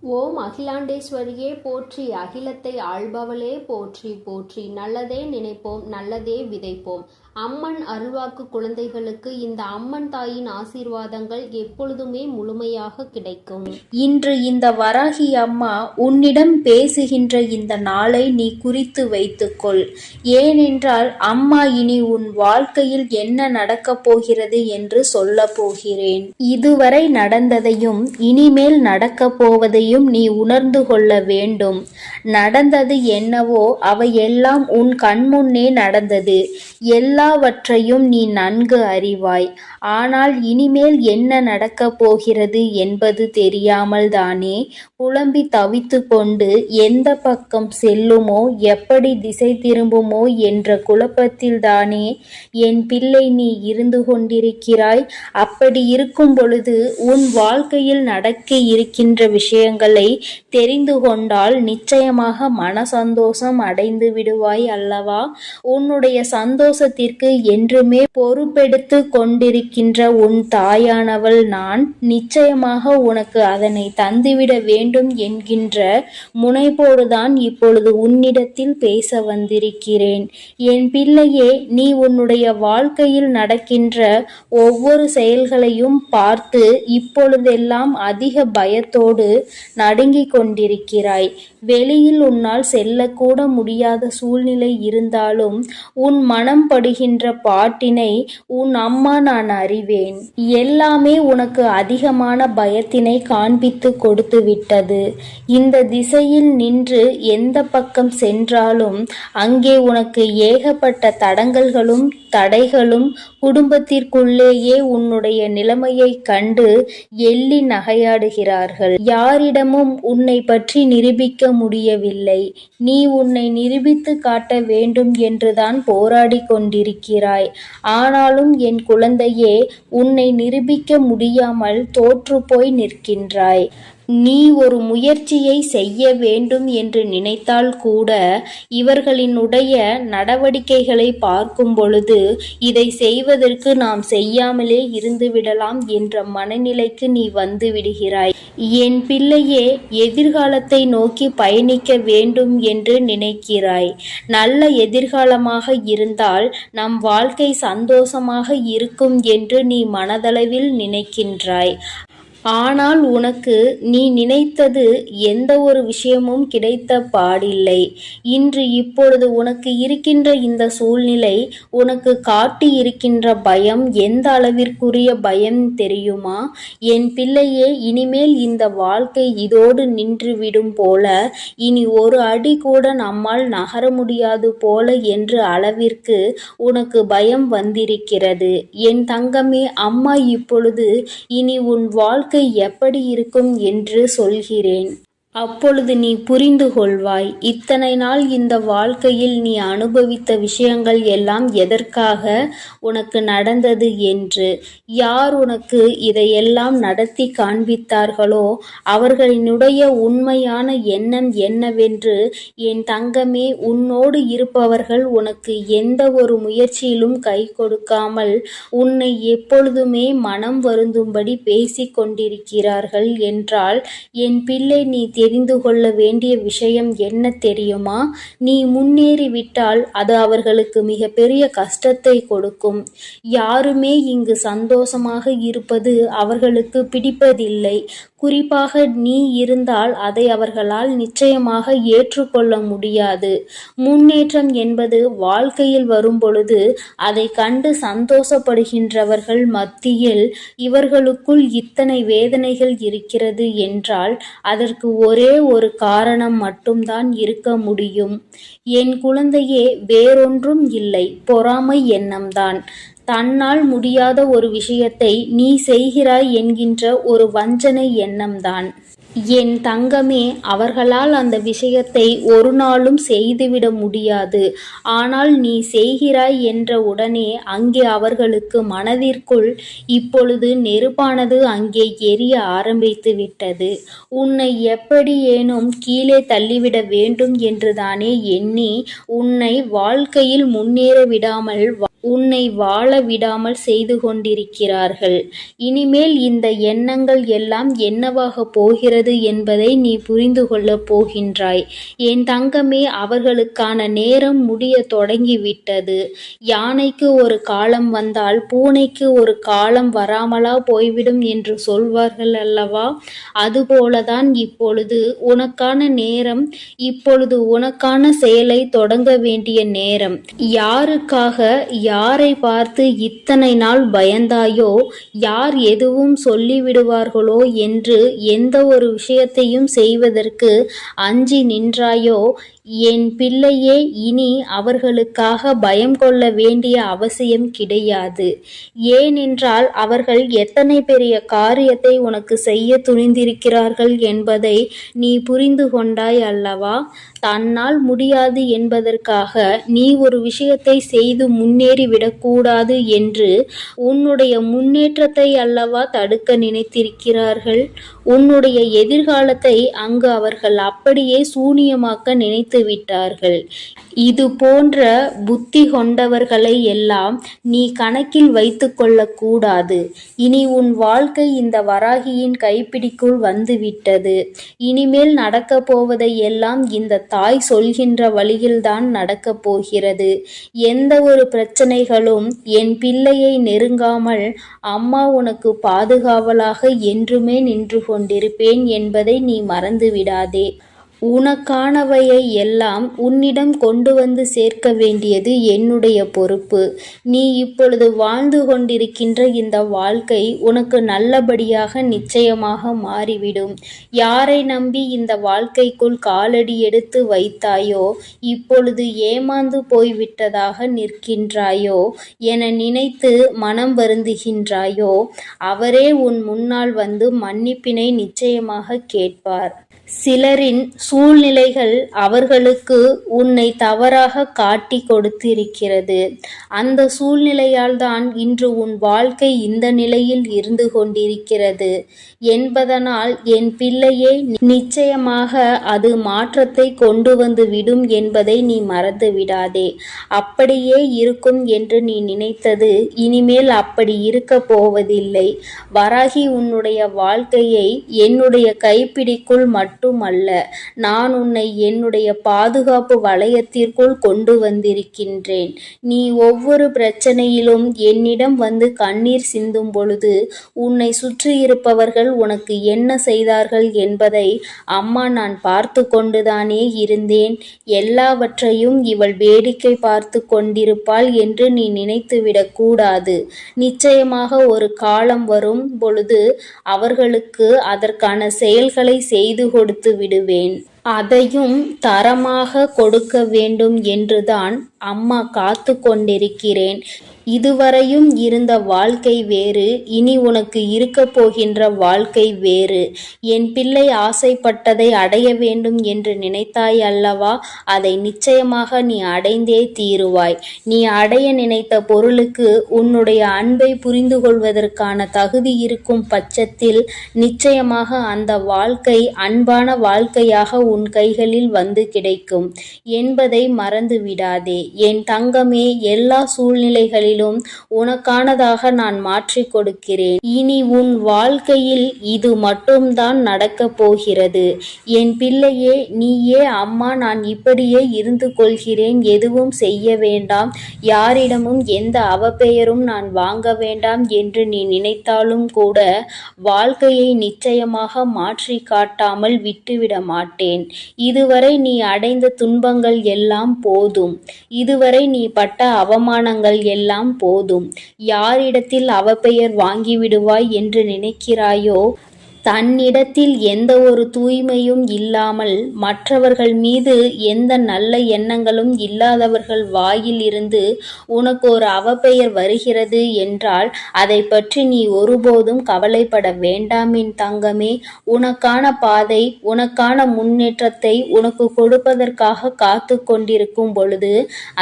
ஓம் அகிலாண்டேஸ்வரியே போற்றி, அகிலத்தை ஆள்பவளே போற்றி போற்றி. நல்லதே நினைப்போம், நல்லதே விதைப்போம். அம்மன் அருள்வாக்கு குழந்தைகளுக்கு இந்த அம்மன் தாயின் ஆசீர்வாதங்கள் எப்பொழுதுமே முழுமையாக கிடைக்கும். இன்று இந்த வராகி அம்மா உன்னிடம் பேசுகின்ற இந்த நாளை நீ குறித்து வைத்துக்கொள். ஏனென்றால் அம்மா இனி உன் வாழ்க்கையில் என்ன நடக்கப் போகிறது என்று சொல்ல போகிறேன். இதுவரை நடந்ததையும் இனிமேல் நடக்கப் போவதையும் நீ உணர்ந்து கொள்ள வேண்டும். நடந்தது என்னவோ அவையெல்லாம் உன் கண்முன்னே நடந்தது. எல்லாவற்றையும் நீ நன்கு அறிவாய். ஆனால் இனிமேல் என்ன நடக்கப் போகிறது என்பது தெரியாமல் தானே புலம்பி தவித்து கொண்டு எந்த பக்கம் செல்லுமோ, எப்படி திசை திரும்புமோ என்ற குழப்பத்தில்தானே என் பிள்ளை நீ இருந்து கொண்டிருக்கிறாய். அப்படி இருக்கும் பொழுது உன் வாழ்க்கையில் நடக்க இருக்கின்ற விஷயங்களை தெரிந்து கொண்டால் நிச்சயமாக மன சந்தோஷம் அடைந்து விடுவாய் அல்லவா? உன்னுடைய சந்தோஷத்திற்கு என்றுமே பொறுப்பெடுத்து கொண்டிருக்கின்ற உன் தாயானவள் நான். நிச்சயமாக உனக்கு அதனை தந்துவிட வேண்டும் என்கின்ற முனைப்போடுதான் இப்பொழுது உன்னிடத்தில் பேச வந்திருக்கிறேன். என் பிள்ளையே, நீ உன்னுடைய வாழ்க்கையில் நடக்கின்ற ஒவ்வொரு செயல்களையும் பார்த்து இப்பொழுதெல்லாம் அதிக பயத்தோடு நடுங்கிக் கொண்டிருக்கிறாய். வெளியில் உன்னால் செல்லக்கூட முடியாத சூழ்நிலை இருந்தாலும் உன் மனம் படுகின்ற பாட்டினை உன் அம்மா நான் அறிவேன். எல்லாமே உனக்கு அதிகமான பயத்தினை காண்பித்து கொடுத்து விட்டது. இந்த திசையில் நின்று எந்த பக்கம் சென்றாலும் அங்கே உனக்கு ஏகப்பட்ட தடங்கல்களும் தடைகளும், குடும்பத்திற்குள்ளேயே உன்னுடைய நிலைமையை கண்டு எள்ளி நகையாடுகிறார்கள். யாரிடமும் உன்னை பற்றி நிரூபிக்க முடியவில்லை. நீ உன்னை நிரூபித்து காட்ட வேண்டும் என்றுதான் போராடி கொண்டிருக்கிறாய். ஆனாலும் என் குழந்தையே, உன்னை நிரூபிக்க முடியாமல் தோற்று போய் நிற்கின்றாய். நீ ஒரு முயற்சியை செய்ய வேண்டும் என்று நினைத்தால் கூட இவர்களினுடைய நடவடிக்கைகளை பார்க்கும் பொழுது இதை செய்வதற்கு நாம் செய்யாமலே இருந்து விடலாம் என்ற மனநிலைக்கு நீ வந்து விடுகிறாய். என் பிள்ளையே, எதிர்காலத்தை நோக்கி பயணிக்க வேண்டும் என்று நினைக்கிறாய். நல்ல எதிர்காலமாக இருந்தால் நம் வாழ்க்கை சந்தோஷமாக இருக்கும் என்று நீ மனதளவில் நினைக்கின்றாய். ஆனால் உனக்கு நீ நினைத்தது எந்த ஒரு விஷயமும் கிடைத்த பாடில்லை. இன்று இப்பொழுது உனக்கு இருக்கின்ற இந்த சூழ்நிலை உனக்கு காட்டி இருக்கின்ற பயம் எந்த அளவிற்குரிய பயம் தெரியுமா? என் பிள்ளையே, இனிமேல் இந்த வாழ்க்கை இதோடு நின்று விடும் போல, இனி ஒரு அடி கூட நம்மால் நகர முடியாது போல என்ற அளவிற்கு உனக்கு பயம் வந்திருக்கிறது. என் தங்கமே, அம்மா இப்பொழுது இனி உன் வாழ்க்கை எப்படி இருக்கும் என்று சொல்கிறேன். அப்பொழுது நீ புரிந்து கொள்வாய். இத்தனை நாள் இந்த வாழ்க்கையில் நீ அனுபவித்த விஷயங்கள் எல்லாம் எதற்காக உனக்கு நடந்தது என்று. யார் உனக்கு இதையெல்லாம் நடத்தி காண்பித்தார்களோ அவர்களினுடைய உண்மையான எண்ணம் என்னவென்று என் தங்கமே, உன்னோடு இருப்பவர்கள் உனக்கு எந்த ஒரு முயற்சியிலும் கை கொடுக்காமல் உன்னை எப்பொழுதுமே மனம் வருந்தும்படி பேசி கொண்டிருக்கிறார்கள் என்றால் என் பிள்ளை, நீ தெரிந்து கொள்ள வேண்டிய விஷயம் என்ன தெரியுமா? நீ முன்னேறிவிட்டால் அது அவர்களுக்கு மிக பெரிய கஷ்டத்தை கொடுக்கும். யாருமே இங்கு சந்தோஷமாக இருப்பது அவர்களுக்கு பிடிப்பதில்லை. குறிப்பாக நீ இருந்தால் அதை அவர்களால் நிச்சயமாக ஏற்றுக்கொள்ள முடியாது. முன்னேற்றம் என்பது வாழ்க்கையில் வரும் பொழுது அதை கண்டு சந்தோஷப்படுகின்றவர்கள் மத்தியில் இவர்களுக்குள் இத்தனை வேதனைகள் இருக்கிறது என்றால் அதற்கு ஒரே ஒரு காரணம் மட்டும்தான் இருக்க முடியும். என் குழந்தையே, வேறொன்றும் இல்லை, பொறாமை எண்ணம்தான். தன்னால் முடியாத ஒரு விஷயத்தை நீ செய்கிறாய் என்கின்ற ஒரு வஞ்சனை எண்ணம்தான். என் தங்கமே, அவர்களால் அந்த விஷயத்தை ஒரு நாளும் செய்துவிட முடியாது. ஆனால் நீ செய்கிறாய் என்ற உடனே அங்கே அவர்களுக்கு மனதிற்குள் இப்பொழுது நெருப்பானது அங்கே எரிய ஆரம்பித்து விட்டது. உன்னை எப்படியேனும் கீழே தள்ளிவிட வேண்டும் என்றுதானே எண்ணி உன்னை வாழ்க்கையில் முன்னேற விடாமல் உன்னை வாழ விடாமல் செய்து கொண்டிருக்கிறார்கள். இனிமேல் இந்த எண்ணங்கள் எல்லாம் என்னவாக போகிறது என்பதை நீ புரிந்து கொள்ளப் போகின்றாய். என் தங்கமே, அவர்களுக்கான நேரம் முடிய தொடங்கிவிட்டது. யானைக்கு ஒரு காலம் வந்தால் பூனைக்கு ஒரு காலம் வராமலா போய்விடும் என்று சொல்வார்கள் அல்லவா? அதுபோலதான் இப்பொழுது உனக்கான நேரம். இப்பொழுது உனக்கான செயலை தொடங்க வேண்டிய நேரம். யாருக்காக, யாரை பார்த்து இத்தனை நாள் பயந்தாயோ, யார் எதுவும் சொல்லிவிடுவார்களோ என்று எந்த ஒரு விஷயத்தையும் செய்வதற்கு அஞ்சி நின்றாயோ, என் பிள்ளையே, இனி அவர்களுக்காக பயம் கொள்ள வேண்டிய அவசியம் கிடையாது. ஏனென்றால் அவர்கள் எத்தனை பெரிய காரியத்தை உனக்கு செய்ய துணிந்திருக்கிறார்கள் என்பதை நீ புரிந்து கொண்டாய் அல்லவா? தன்னால் முடியாது என்பதற்காக நீ ஒரு விஷயத்தை செய்து முன்னேறிவிடக்கூடாது என்று உன்னுடைய முன்னேற்றத்தை அல்லவா தடுக்க நினைத்திருக்கிறார்கள். உன்னுடைய எதிர்காலத்தை அங்கு அவர்கள் அப்படியே சூனியமாக்க நினைத்து விட்டார்கள். இது போன்ற புத்தி கொண்டவர்களை எல்லாம் நீ கணக்கில் வைத்து கொள்ளக்கூடாது. இனி உன் வாழ்க்கை இந்த வராகியின் கைப்பிடிக்குள் வந்துவிட்டது. இனிமேல் நடக்கப் போவதை எல்லாம் இந்த தாய் சொல்கின்ற வழியில்தான் நடக்கப் போகிறது. எந்த ஒரு பிரச்சனைகளும் என் பிள்ளையை நெருங்காமல் அம்மா உனக்கு பாதுகாவலாக என்றுமே நின்று கொண்டிருப்பேன் என்பதை நீ மறந்து விடாதே. உனக்கானவையை எல்லாம் உன்னிடம் கொண்டு வந்து சேர்க்க வேண்டியது என்னுடைய பொறுப்பு. நீ இப்பொழுது வாழ்ந்து கொண்டிருக்கின்ற இந்த வாழ்க்கை உனக்கு நல்லபடியாக நிச்சயமாக மாறிவிடும். யாரை நம்பி இந்த வாழ்க்கைக்குள் காலடி எடுத்து வைத்தாயோ, இப்பொழுது ஏமாந்து போய்விட்டதாக நிற்கின்றாயோ என நினைத்து மனம் வருந்துகின்றாயோ, அவரே உன் முன்னால் வந்து மன்னிப்பினை நிச்சயமாக கேட்பார். சிலரின் சூழ்நிலைகள் அவர்களுக்கு உன்னை தவறாக காட்டி கொடுத்திருக்கிறது. அந்த சூழ்நிலையால் தான் இன்று உன் வாழ்க்கை இந்த நிலையில் இருந்து கொண்டிருக்கிறது என்பதனால் என் பிள்ளையே, நிச்சயமாக அது மாற்றத்தை கொண்டு வந்து விடும் என்பதை நீ மறந்து விடாதே. அப்படியே இருக்கும் என்று நீ நினைத்தது இனிமேல் அப்படி இருக்க போவதில்லை. வராகி உன்னுடைய வாழ்க்கையை என்னுடைய கைப்பிடிக்குள் மட்டுமல்ல, நான் உன்னை என்னுடைய பாதுகாப்பு வளையத்திற்குள் கொண்டு வந்திருக்கின்றேன். நீ ஒவ்வொரு பிரச்சனையிலும் என்னிடம் வந்து கண்ணீர் சிந்தும் பொழுது உன்னை சுற்றியிருப்பவர்கள் உனக்கு என்ன செய்தார்கள் என்பதை அம்மா நான் பார்த்து கொண்டுதானே இருந்தேன். எல்லாவற்றையும் இவள் வேடிக்கை பார்த்து கொண்டிருப்பாள் என்று நீ நினைத்துவிடக் கூடாது. நிச்சயமாக ஒரு காலம் வரும் பொழுது அவர்களுக்கு அதற்கான செயல்களை செய்து கொடுத்து விடுவேன். அதையும் தரமாக கொடுக்க வேண்டும் என்றுதான் அம்மா காத்து கொண்டிருக்கிறேன். இதுவரையும் இருந்த வாழ்க்கை வேறு, இனி உனக்கு இருக்க போகின்ற வாழ்க்கை வேறு. என் பிள்ளை ஆசைப்பட்டதை அடைய வேண்டும் என்று நினைத்தாய் அல்லவா? அதை நிச்சயமாக நீ அடைந்தே தீருவாய். நீ அடைய நினைத்த பொருளுக்கு உன்னுடைய அன்பை புரிந்து கொள்வதற்கான தகுதி இருக்கும் பட்சத்தில் நிச்சயமாக அந்த வாழ்க்கை அன்பான வாழ்க்கையாக உன் கைகளில் வந்து கிடைக்கும் என்பதை மறந்து விடாதே. என் தங்கமே, எல்லா சூழ்நிலைகளிலும் உனக்கானதாக நான் மாற்றிக் கொடுக்கிறேன். இனி உன் வாழ்க்கையில் இது மட்டும்தான் நடக்கப் போகிறது. என் பிள்ளையே, நீயே அம்மா நான் இப்படியே இருந்து கொள்கிறேன், எதுவும் செய்ய வேண்டாம், யாரிடமும் எந்த அவப்பெயரும் நான் வாங்க வேண்டாம் என்று நீ நினைத்தாலும் கூட வாழ்க்கையை நிச்சயமாக மாற்றி காட்டாமல் விட்டுவிட மாட்டேன். இதுவரை நீ அடைந்த துன்பங்கள் எல்லாம் போதும். இதுவரை நீ பட்ட அவமானங்கள் எல்லாம் போதும். யாரிடத்தில் அவப்பெயர் வாங்கிவிடுவாய் என்று நினைக்கிறாயோ, தன்னிடத்தில் எந்த ஒரு தூய்மையும் இல்லாமல் மற்றவர்கள் மீது எந்த நல்ல எண்ணங்களும் இல்லாதவர்கள் வாயில் இருந்து உனக்கு ஒரு அவப்பெயர் வருகிறது என்றால் அதை பற்றி நீ ஒருபோதும் கவலைப்பட வேண்டாம் என் தங்கமே. உனக்கான பாதை, உனக்கான முன்னேற்றத்தை உனக்கு கொடுப்பதற்காக காத்து கொண்டிருக்கும் பொழுது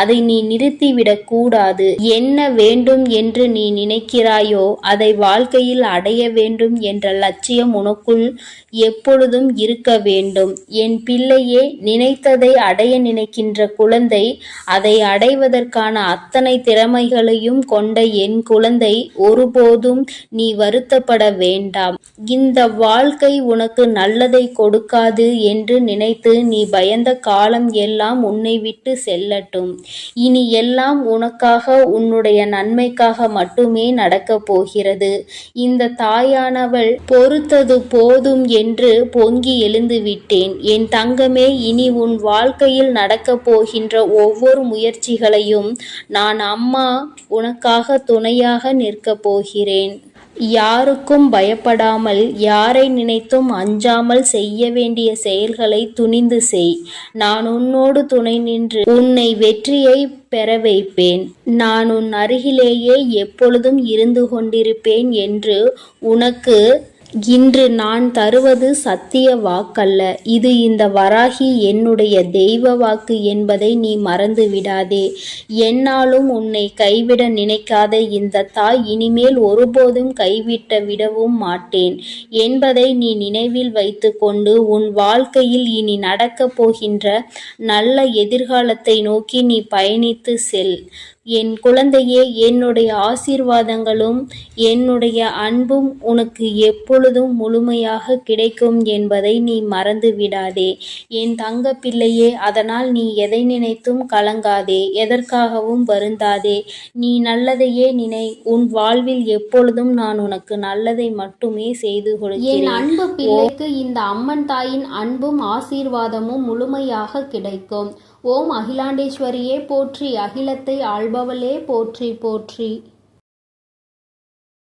அதை நீ நிறுத்திவிடக் கூடாது. என்ன வேண்டும் என்று நீ நினைக்கிறாயோ அதை வாழ்க்கையில் அடைய வேண்டும் என்ற லட்சியம் உனக்குள் எப்பொழுதும் இருக்க வேண்டும். என் பிள்ளையே, நினைத்ததை அடைய நினைக்கின்ற குழந்தை, அதை அடைவதற்கான அத்தனை திறமைகளையும் கொண்ட என் குழந்தை, ஒருபோதும் நீ வருத்தப்பட வேண்டாம். இந்த வாழ்க்கை உனக்கு நல்லதை கொடுக்காது என்று நினைத்து நீ பயந்த காலம் எல்லாம் உன்னை விட்டு செல்லட்டும். இனி எல்லாம் உனக்காக, உன்னுடைய நன்மைக்காக மட்டுமே நடக்கப் போகிறது. இந்த தாயானவள் பொறுத்தது போதும் என்று பொங்கி எழுந்து விட்டேன். என் தங்கமே, இனி உன் வாழ்க்கையில் நடக்கப் போகின்ற ஒவ்வொரு முயற்சிகளையும் நான் அம்மா உனக்காக துணையாக நிற்கப் போகிறேன். யாருக்கும் பயப்படாமல், யாரை நினைத்தும் அஞ்சாமல் செய்ய வேண்டிய செயல்களை துணிந்து செய். நான் உன்னோடு துணை நின்று உன்னை வெற்றியை பெற வைப்பேன். நான் உன் அருகிலேயே எப்பொழுதும் இருந்து கொண்டிருப்பேன் என்று உனக்கு இன்று நான் தருவது சத்திய வாக்கல்ல. இது இந்த வராகி என்னுடைய தெய்வ வாக்கு என்பதை நீ மறந்து விடாதே. என்னாலும் உன்னை கைவிட நினைக்காத இந்த தாய் இனிமேல் ஒருபோதும் கைவிட்டு விடவும் மாட்டேன் என்பதை நீ நினைவில் வைத்து கொண்டு உன் வாழ்க்கையில் இனி நடக்கப் போகின்ற நல்ல எதிர்காலத்தை நோக்கி நீ பயணித்து செல். என் குழந்தையே, என்னுடைய ஆசீர்வாதங்களும் என்னுடைய அன்பும் உனக்கு எப்பொழுதும் முழுமையாக கிடைக்கும் என்பதை நீ மறந்து விடாதே என் தங்க பிள்ளையே. அதனால் நீ எதை நினைத்தும் கலங்காதே, எதற்காகவும் வருந்தாதே. நீ நல்லதையே நினை. உன் வாழ்வில் எப்பொழுதும் நான் உனக்கு நல்லதை மட்டுமே செய்து கொடுக்கிறேன். என் அன்பு பிள்ளைக்கு இந்த அம்மன் தாயின் அன்பும் ஆசீர்வாதமும் முழுமையாக கிடைக்கும். ஓம் அகிலாண்டேஸ்வரியே போற்றி, அகிலத்தை ஆள்பவளே போற்றி போற்றி.